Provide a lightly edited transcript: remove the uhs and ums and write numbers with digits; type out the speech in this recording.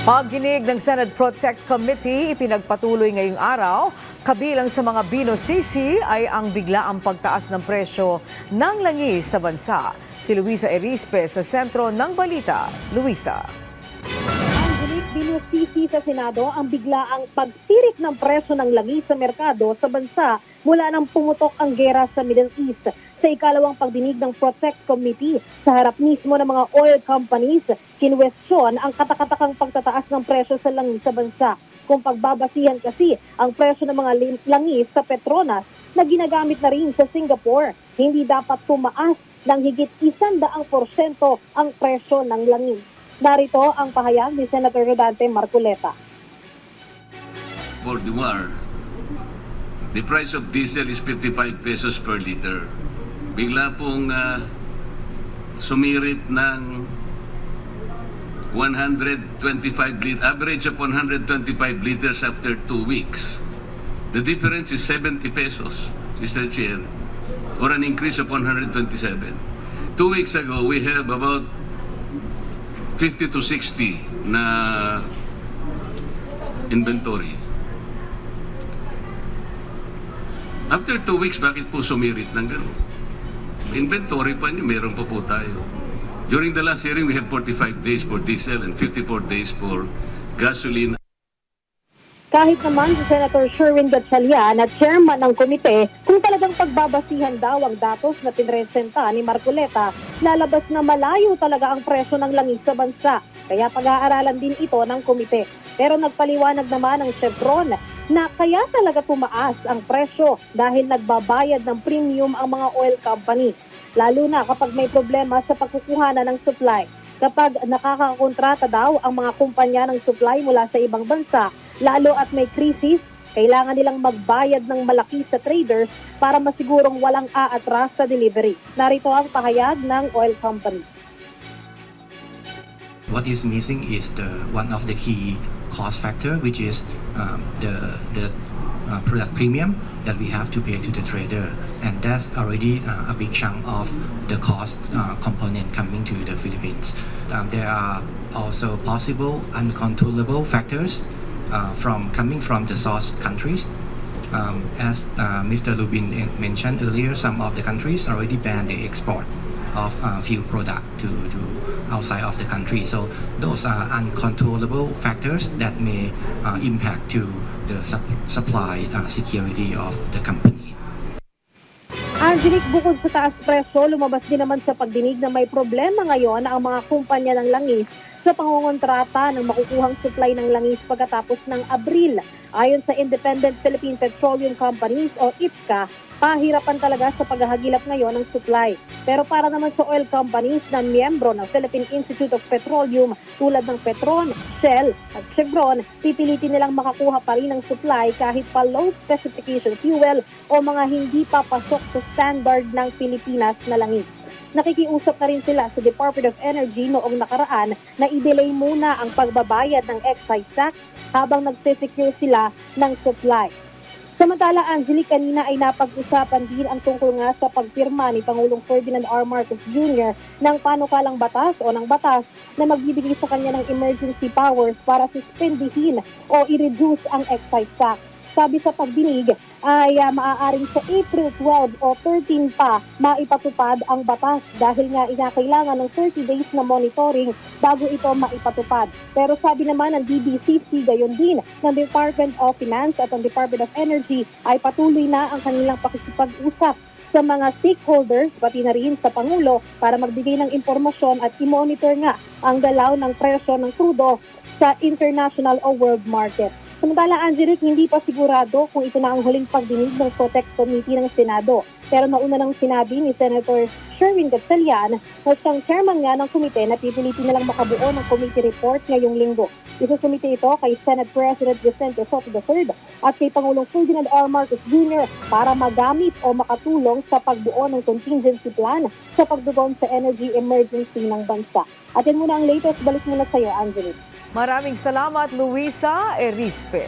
Pagdinig ng Senate Protect Committee ipinagpatuloy ngayong araw, kabilang sa mga binosisi ay ang biglaang pagtaas ng presyo ng langis sa bansa. Si Luisa Erispe sa sentro ng balita. Luisa. Binosisi sa Senado ang biglaang pagtirik ng presyo ng langis sa merkado sa bansa mula nang pumutok ang gera sa Middle East. Sa ikalawang pagdinig ng Protect Committee, sa harap mismo ng mga oil companies, kinwestiyon ang katakatakang pagtataas ng presyo sa langis sa bansa. Kung pagbabasihan kasi ang presyo ng mga langis sa Petronas na ginagamit na rin sa Singapore, hindi dapat tumaas ng higit 100% ang presyo ng langis. Narito ang pahayag ni Senator Rodante Marcoleta. For the war, the price of diesel is 55 pesos per liter. Bigla pong sumirit ng 125 liters, average of 125 liters after 2 weeks. The difference is 70 pesos, Mr. Chair, or an increase of 127. 2 weeks ago, we have about 50 to 60 na inventory. After 2 weeks, bakit po sumirit ng gano'n? Inventory pa niyo, meron pa po tayo. During the last hearing, we had 45 days for diesel and 54 days for gasoline. Kahit naman si Senator Sherwin Gatchalian na chairman ng komite, kung talagang pagbabasihan daw ang datos na pinresenta ni Marcoleta, lalabas na malayo talaga ang presyo ng langis sa bansa. Kaya pag-aaralan din ito ng komite. Pero nagpaliwanag naman ang Chevron na kaya talaga tumaas ang presyo dahil nagbabayad ng premium ang mga oil company. Lalo na kapag may problema sa pagkukuhanan ng supply. Kapag nakakakontrata daw ang mga kumpanya ng supply mula sa ibang bansa, lalo at may krisis, kailangan nilang magbayad ng malaki sa traders para masigurong walang aatras sa delivery. Narito ang pahayag ng oil company. What is missing is one of the key cost factor, which is the product premium that we have to pay to the trader, and that's already a big chunk of the cost component coming to the Philippines. There are also possible uncontrollable factors coming from the source countries. As Mr. Lubin mentioned earlier, some of the countries already banned the export of few products to outside of the country. So those are uncontrollable factors that may impact to the supply security of the company. Angelic, bukod sa taas presyo, lumabas din naman sa pagdinig na may problema ngayon ang mga kumpanya ng langis sa pangongontrata ng makukuhang supply ng langis pagkatapos ng Abril. Ayon sa Independent Philippine Petroleum Companies o IPCA, pahirapan talaga sa paghahagilap ngayon ng supply. Pero para naman sa oil companies na miyembro ng Philippine Institute of Petroleum tulad ng Petron, Shell at Chevron, pipilitin nilang makakuha pa rin ng supply kahit pa low specification fuel o mga hindi papasok sa standard ng Pilipinas na langis. Nakikiusap na rin sila sa Department of Energy noong nakaraan na i-delay muna ang pagbabayad ng excise tax habang nagsisecure sila ng supply. Samantala, Angelique, kanina ay napag-usapan din ang tungkol nga sa pagpirma ni Pangulong Ferdinand R. Marcos Jr. ng panukalang batas o ng batas na magbibigay sa kanya ng emergency powers para suspendihin o i-reduce ang excise tax. Sabi sa pagdinig ay maaaring sa April 12 o 13 pa maipatupad ang batas dahil nga inakailangan ng 30 days na monitoring bago ito maipatupad. Pero sabi naman ng DBCC gayon din ng Department of Finance at ng Department of Energy ay patuloy na ang kanilang pakikipag-usap sa mga stakeholders, pati na rin sa Pangulo para magbigay ng impormasyon at i-monitor nga ang galaw ng presyo ng crudo sa international o world market. Samantala, Angelique, hindi pa sigurado kung ito na ang huling pagdinig ng Protect Committee ng Senado. Pero nauna nang sinabi ni Senator Sherwin Gatchalian na siyang chairman nga ng komite na pipilitin nilang makabuo ng committee report ngayong linggo. Isusumite ito kay Senate President Vicente Soto III at kay Pangulong Ferdinand R. Marcos Jr. para magamit o makatulong sa pagbuo ng contingency plan sa pagdugon sa energy emergency ng bansa. At yan muna ang latest. Balik muna sa iyo, Angelique. Maraming salamat, Luisa Erispe.